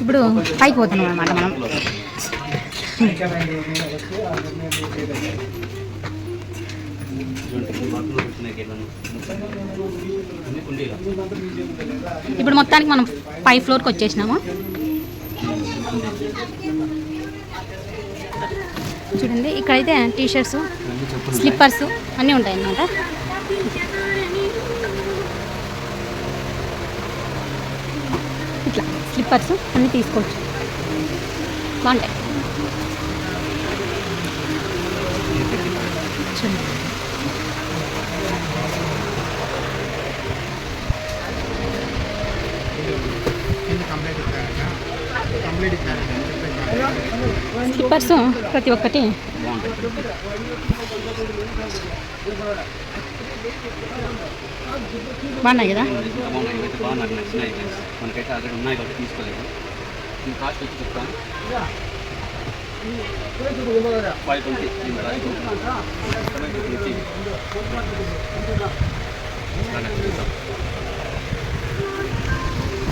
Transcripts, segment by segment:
ఇప్పుడు పైకి పోతున్నాం అన్నమాట మనం. ఇప్పుడు మొత్తానికి మనం 5th ఫ్లోర్కి వచ్చేసినాము. చూడండి ఇక్కడైతే టీషర్ట్స్, స్లిప్పర్స్ అన్నీ ఉంటాయి అన్నమాట. ఇట్లా స్లిప్పర్స్ అన్నీ తీసుకోవచ్చు, బాగుంటాయి. చూడండి స్లిప్పర్స్ ప్రతి ఒక్కటి బాగున్నాయి కదా. మనకైతే ఆల్రెడీ ఉన్నాయి కాబట్టి తీసుకోలేదు. దీని కాస్ట్ వచ్చి చెప్తాను 520.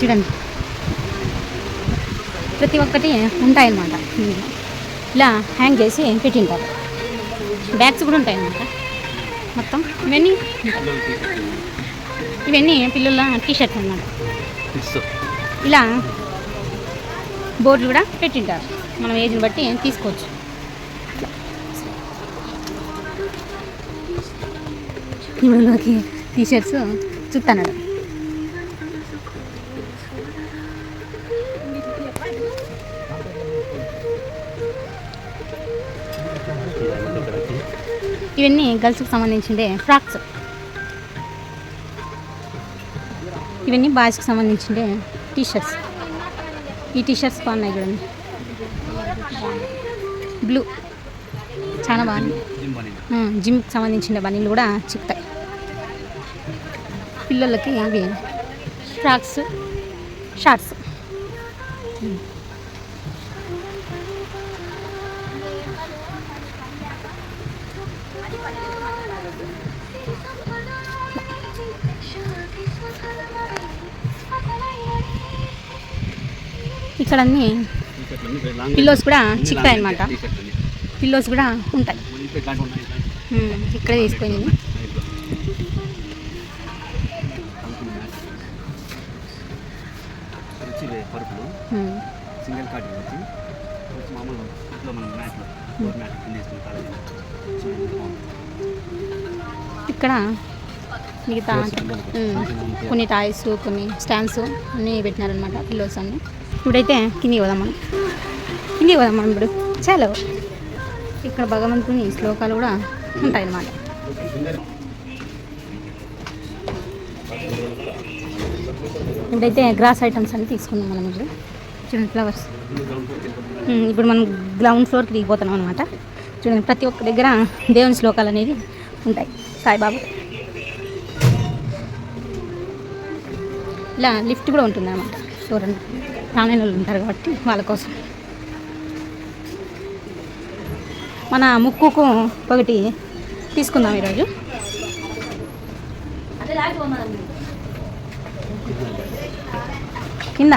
చూడండి ప్రతి ఒక్కటి ఉంటాయన్నమాట. ఇలా హ్యాంగ్ చేసి పెట్టింటారు. బ్యాగ్స్ కూడా ఉంటాయన్నమాట. మొత్తం ఇవన్నీ పిల్లల టీషర్ట్స్ అన్నమాట. ఇలా బోర్డులు కూడా పెట్టింటారు, మనం ఏజ్ని బట్టి తీసుకోవచ్చు. ఇవన్నీ టీషర్ట్స్ చూస్తున్నాడు. ఇవన్నీ గర్ల్స్కి సంబంధించిండే ఫ్రాక్స్. ఇవన్నీ బాయ్స్కి సంబంధించిండే టీషర్ట్స్. ఈ టీషర్ట్స్ బాగున్నాయి చూడండి, బ్లూ చాలా బాగుంది. జిమ్కి సంబంధించిన బనీలు కూడా చిక్తాయి. పిల్లలకి అవి ఫ్రాక్స్, షార్ట్స్. ఇక్కడ అన్నీ పిల్లోస్ కూడా చిక్తాయి అన్నమాట. పిల్లోస్ కూడా ఉంటాయి. ఇక్కడే తీసుకొని సింగిల్ కార్డ్ వచ్చి మామూలు ఇంట్లో మనం మ్యాట్ ఇక్కడ మిగతా కొన్ని టాయ్స్, కొన్ని స్టాండ్స్ అన్నీ పెట్టినారనమాట పిల్లోస్ అన్నీ. ఇప్పుడైతే కిందికి పోదాం మనం ఇప్పుడు చాలా. ఇక్కడ భగవంతుని శ్లోకాలు కూడా ఉంటాయన్నమాట. ఇప్పుడైతే గ్రాస్ ఐటమ్స్ అన్నీ తీసుకుందాం మనం. ఇప్పుడు చూడండి ఫ్లవర్స్. ఇప్పుడు మనం గ్రౌండ్ ఫ్లోర్కి దిగిపోతున్నాం అనమాట. చూడండి ప్రతి ఒక్క దగ్గర దేవుని శ్లోకాలు అనేది ఉంటాయి. సాయిబాబా ఇలా లిఫ్ట్ కూడా ఉంటుంది అన్నమాట. చూడండి ప్రాణాలు ఉంటారు కాబట్టి వాళ్ళ కోసం. మన ముక్కుకు ఒకటి తీసుకుందాం ఈరోజు. కింద